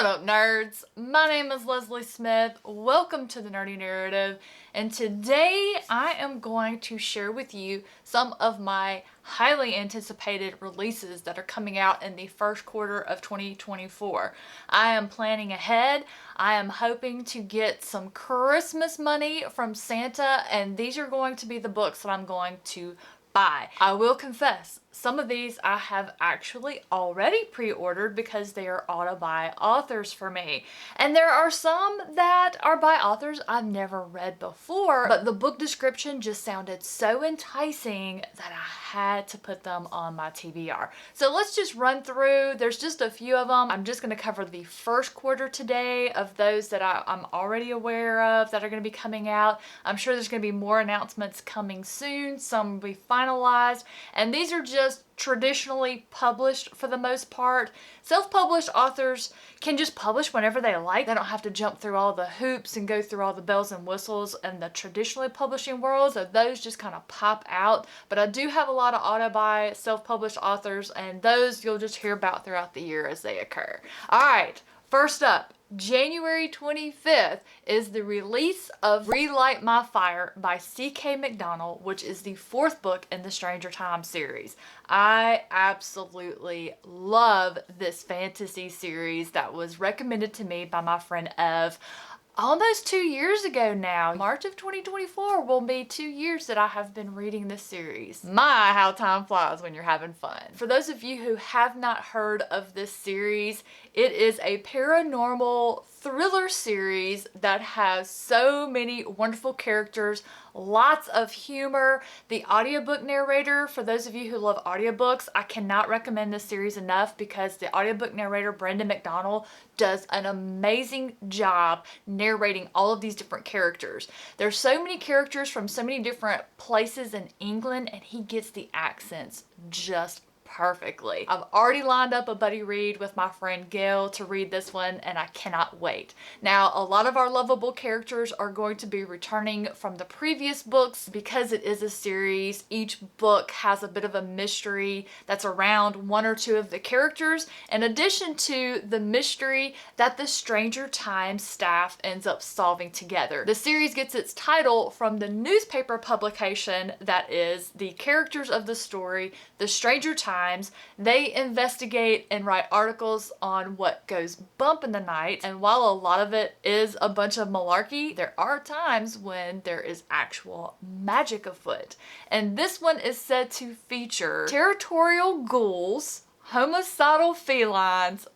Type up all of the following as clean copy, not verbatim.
What up, nerds? My name is Leslie Smith. Welcome to the Nerdy Narrative, and today I am going to share with you some of my highly anticipated releases that are coming out in the first quarter of 2024. I am planning ahead. I am hoping to get some Christmas money from Santa, and these are going to be the books that I'm going to buy. I will confess, some of these I have actually already pre-ordered because they are auto by authors for me. And there are some that are by authors I've never read before, but the book description just sounded so enticing that I had to put them on my TBR. So let's just run through. There's just a few of them. I'm just going to cover the first quarter today of those that I'm already aware of that are going to be coming out. I'm sure there's going to be more announcements coming soon. Some will be finalized. And these are just traditionally published for the most part. Self-published authors can just publish whenever they like. They don't have to jump through all the hoops and go through all the bells and whistles in the traditionally publishing world, so those just kind of pop out. But I do have a lot of auto-buy self-published authors, and those you'll just hear about throughout the year as they occur. All right, first up, January 25th is the release of Relight My Fire by C.K. Macdonald, which is the fourth book in the Stranger Times series. I absolutely love this fantasy series that was recommended to me by my friend Ev almost 2 years ago now. March of 2024 will be 2 years that I have been reading this series. My, how time flies when you're having fun. For those of you who have not heard of this series, it is a paranormal thriller series that has so many wonderful characters, lots of humor. The audiobook narrator, for those of you who love audiobooks, I cannot recommend this series enough because the audiobook narrator, Brendan McDonnell, does an amazing job narrating all of these different characters. There's so many characters from so many different places in England, and he gets the accents just perfectly. I've already lined up a buddy read with my friend Gail to read this one, and I cannot wait. Now, a lot of our lovable characters are going to be returning from the previous books because it is a series. Each book has a bit of a mystery that's around one or two of the characters, in addition to the mystery that the Stranger Times staff ends up solving together. The series gets its title from the newspaper publication that is the characters of the story, The Stranger Times. They investigate and write articles on what goes bump in the night, and while a lot of it is a bunch of malarkey, there are times when there is actual magic afoot. And this one is said to feature territorial ghouls, homicidal felines.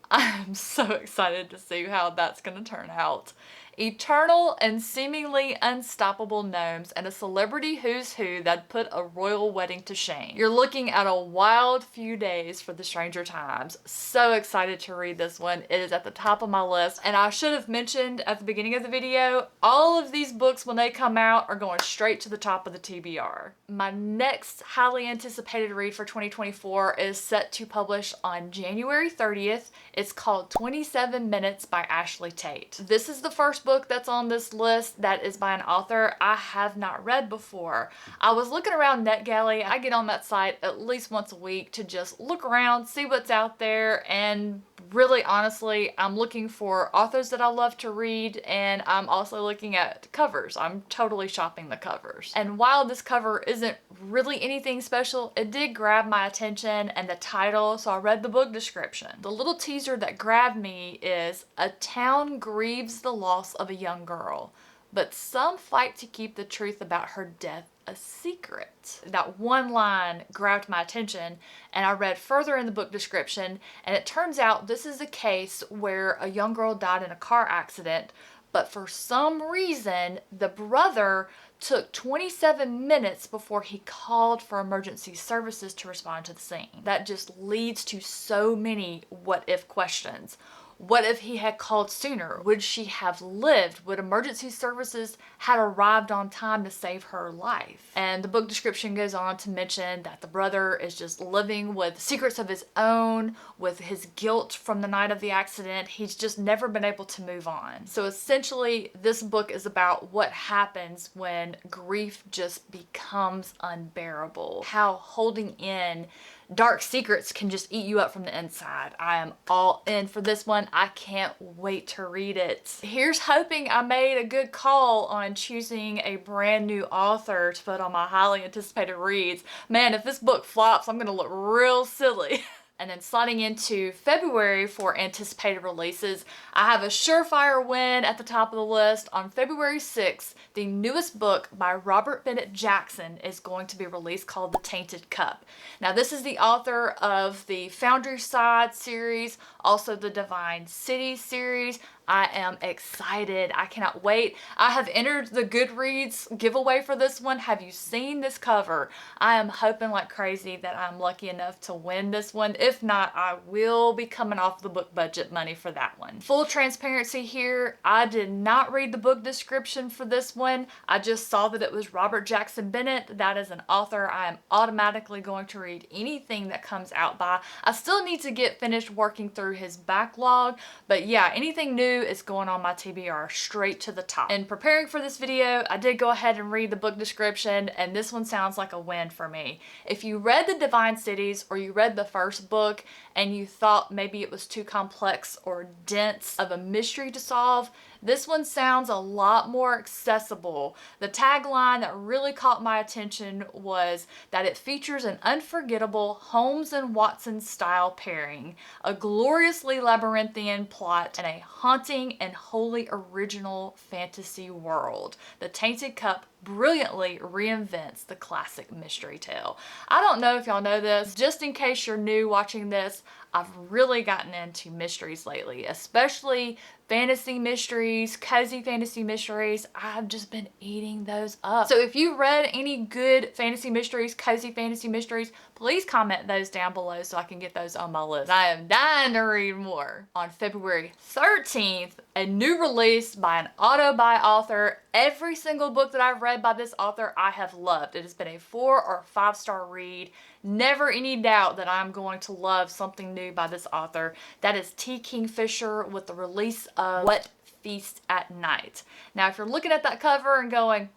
I'm so excited to see how that's going to turn out. Eternal and seemingly unstoppable gnomes, and a celebrity who's who that put a royal wedding to shame. You're looking at a wild few days for the Stranger Times. So excited to read this one. It is at the top of my list, and I should have mentioned at the beginning of the video, all of these books when they come out are going straight to the top of the TBR. My next highly anticipated read for 2024 is set to publish on January 30th. It's called 27 Minutes by Ashley Tate. This is the first book that's on this list that is by an author I have not read before. I was looking around NetGalley. I get on that site at least once a week to just look around, see what's out there, and really honestly, I'm looking for authors that I love to read, and I'm also looking at covers. I'm totally shopping the covers. And while this cover isn't really anything special, it did grab my attention and the title, so I read the book description. The little teaser that grabbed me is, "A town grieves the loss of a young girl, but some fight to keep the truth about her death a secret." That one line grabbed my attention, and I read further in the book description, and it turns out this is a case where a young girl died in a car accident, but for some reason the brother took 27 minutes before he called for emergency services to respond to the scene. That just leads to so many what if questions. What if he had called sooner? Would she have lived? Would emergency services had arrived on time to save her life? And the book description goes on to mention that the brother is just living with secrets of his own, with his guilt from the night of the accident. He's just never been able to move on. So essentially, this book is about what happens when grief just becomes unbearable. How holding in dark secrets can just eat you up from the inside. I am all in for this one. I can't wait to read it. Here's hoping I made a good call on choosing a brand new author to put on my highly anticipated reads. Man, if this book flops, I'm gonna look real silly. And then sliding into February for anticipated releases, I have a surefire win at the top of the list. On February 6th, the newest book by Robert Bennett Jackson is going to be released, called The Tainted Cup. Now, this is the author of the Foundryside series, also the Divine City series. I am excited. I cannot wait. I have entered the Goodreads giveaway for this one. Have you seen this cover? I am hoping like crazy that I'm lucky enough to win this one. If not, I will be coming off the book budget money for that one. Full transparency here, I did not read the book description for this one. I just saw that it was Robert Jackson Bennett. That is an author I am automatically going to read anything that comes out by. I still need to get finished working through his backlog, but yeah, anything new is going on my TBR straight to the top. In preparing for this video, I did go ahead and read the book description, and this one sounds like a win for me. If you read The Divine Cities or you read the first book and you thought maybe it was too complex or dense of a mystery to solve, this one sounds a lot more accessible. The tagline that really caught my attention was that it features an unforgettable Holmes and Watson style pairing, a gloriously labyrinthian plot, and a haunting and wholly original fantasy world. The Tainted Cup brilliantly reinvents the classic mystery tale. I don't know if y'all know this, just in case you're new watching this, I've really gotten into mysteries lately, especially fantasy mysteries, cozy fantasy mysteries. I've just been eating those up. So if you read any good fantasy mysteries, cozy fantasy mysteries, please comment those down below so I can get those on my list. I am dying to read more. On February 13th, a new release by an auto-buy author. Every single book that I've read by this author, I have loved. It has been a 4 or 5-star read. Never any doubt that I'm going to love something new by this author. That is T. Kingfisher with the release of What Feast at Night. Now, if you're looking at that cover and going,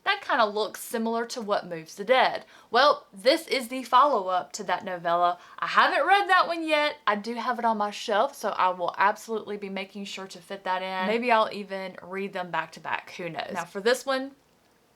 that kind of looks similar to What Moves the Dead. Well, this is the follow-up to that novella. I haven't read that one yet. I do have it on my shelf, so I will absolutely be making sure to fit that in. Maybe I'll even read them back to back. Who knows? Now, for this one,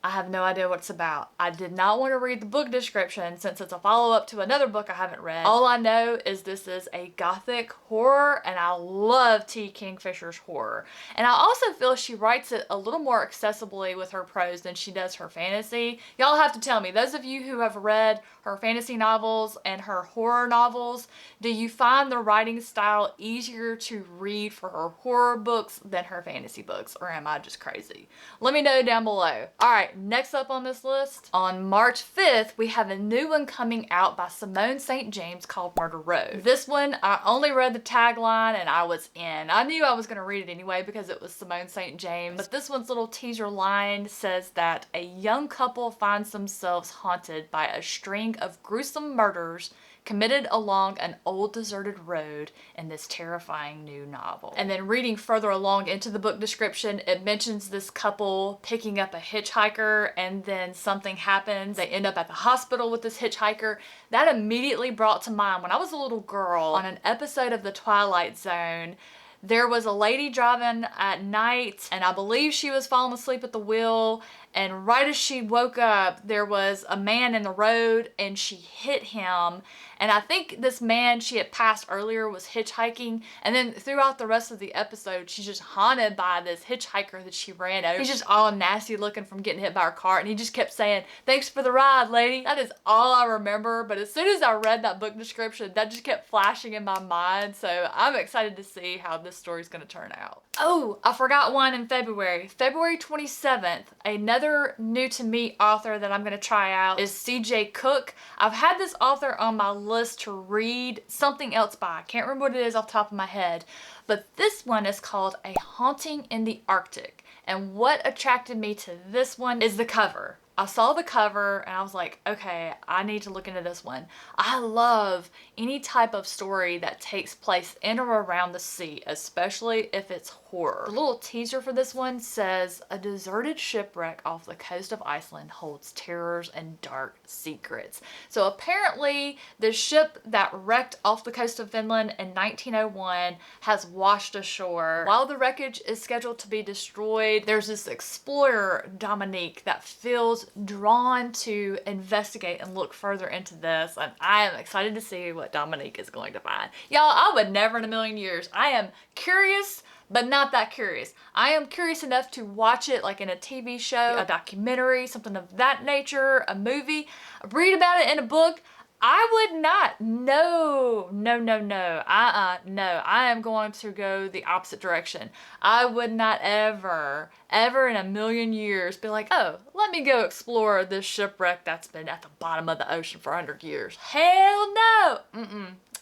I have no idea what it's about. I did not want to read the book description since it's a follow-up to another book I haven't read. All I know is this is a gothic horror, and I love T. Kingfisher's horror. And I also feel she writes it a little more accessibly with her prose than she does her fantasy. Y'all have to tell me, those of you who have read her fantasy novels and her horror novels, do you find the writing style easier to read for her horror books than her fantasy books, or am I just crazy? Let me know down below. All right. Next up on this list, on March 5th, we have a new one coming out by Simone St. James called Murder Road. This one, I only read the tagline and I was in. I knew I was going to read it anyway because it was Simone St. James, but this one's little teaser line says that a young couple finds themselves haunted by a string of gruesome murders committed along an old deserted road in this terrifying new novel. And then reading further along into the book description, it mentions this couple picking up a hitchhiker and then something happens. They end up at the hospital with this hitchhiker. That immediately brought to mind when I was a little girl on an episode of The Twilight Zone. There was a lady driving at night, and I believe she was falling asleep at the wheel, and right as she woke up, there was a man in the road, and she hit him. And I think this man she had passed earlier was hitchhiking, and then throughout the rest of the episode, she's just haunted by this hitchhiker that she ran over. He's just all nasty looking from getting hit by her car, and he just kept saying, "Thanks for the ride, lady." That is all I remember, but as soon as I read that book description, that just kept flashing in my mind, so I'm excited to see how this story's gonna turn out. Oh, I forgot one in February. February 27th, another new to me author that I'm gonna try out is C.J. Cook. I've had this author on my list to read something else by. I can't remember what it is off the top of my head, but this one is called A Haunting in the Arctic. And what attracted me to this one is the cover. I saw the cover and I was like, okay, I need to look into this one. I love any type of story that takes place in or around the sea, especially if it's horror. The little teaser for this one says, a deserted shipwreck off the coast of Iceland holds terrors and dark secrets. So apparently the ship that wrecked off the coast of Finland in 1901 has washed ashore. While the wreckage is scheduled to be destroyed, there's this explorer, Dominique, that feels drawn to investigate and look further into this, and I am excited to see what Dominique is going to find. Y'all, I would never in a million years. I am curious, but not that curious. I am curious enough to watch it like in a TV show, a documentary, something of that nature, a movie, read about it in a book. I would not. No. No. I am going to go the opposite direction. I would not ever in a million years be like, oh, let me go explore this shipwreck that's been at the bottom of the ocean for 100 years. Hell no.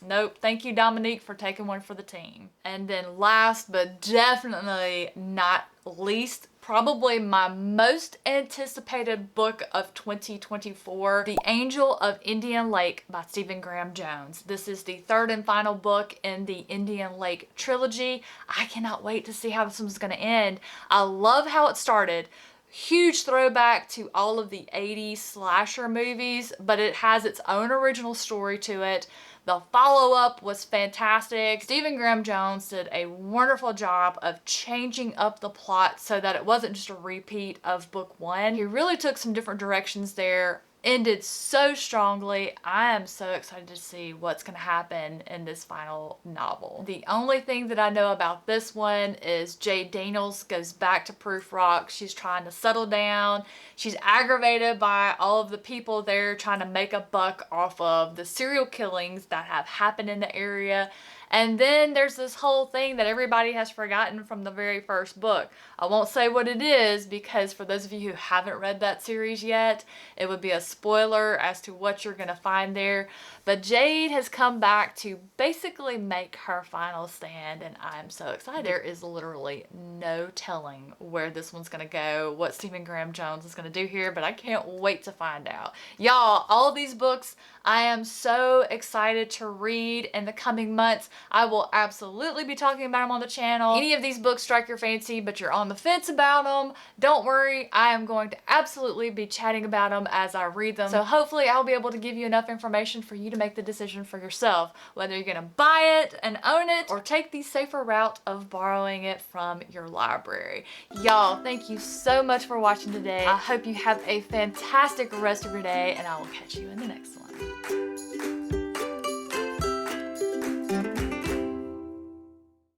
Nope. Thank you, Dominique, for taking one for the team. And then last but definitely not least, probably my most anticipated book of 2024, The Angel of Indian Lake by Stephen Graham Jones. This is the third and final book in the Indian Lake trilogy. I cannot wait to see how this one's going to end. I love how it started. Huge throwback to all of the 80s slasher movies, but it has its own original story to it. The follow-up was fantastic. Stephen Graham Jones did a wonderful job of changing up the plot so that it wasn't just a repeat of book one. He really took some different directions there. Ended so strongly. I am so excited to see what's going to happen in this final novel. The only thing that I know about this one is Jade Daniels goes back to Proof Rock. She's trying to settle down. She's aggravated by all of the people there trying to make a buck off of the serial killings that have happened in the area. And then there's this whole thing that everybody has forgotten from the very first book. I won't say what it is because for those of you who haven't read that series yet, it would be a spoiler as to what you're going to find there. But Jade has come back to basically make her final stand, and I'm so excited. There is literally no telling where this one's going to go, what Stephen Graham Jones is going to do here, but I can't wait to find out. Y'all, all of these books I am so excited to read in the coming months. I will absolutely be talking about them on the channel. Any of these books strike your fancy, but you're on the fence about them, don't worry. I am going to absolutely be chatting about them as I read them. So hopefully I'll be able to give you enough information for you to make the decision for yourself, whether you're gonna buy it and own it or take the safer route of borrowing it from your library. Y'all, thank you so much for watching today. I hope you have a fantastic rest of your day, and I will catch you in the next one.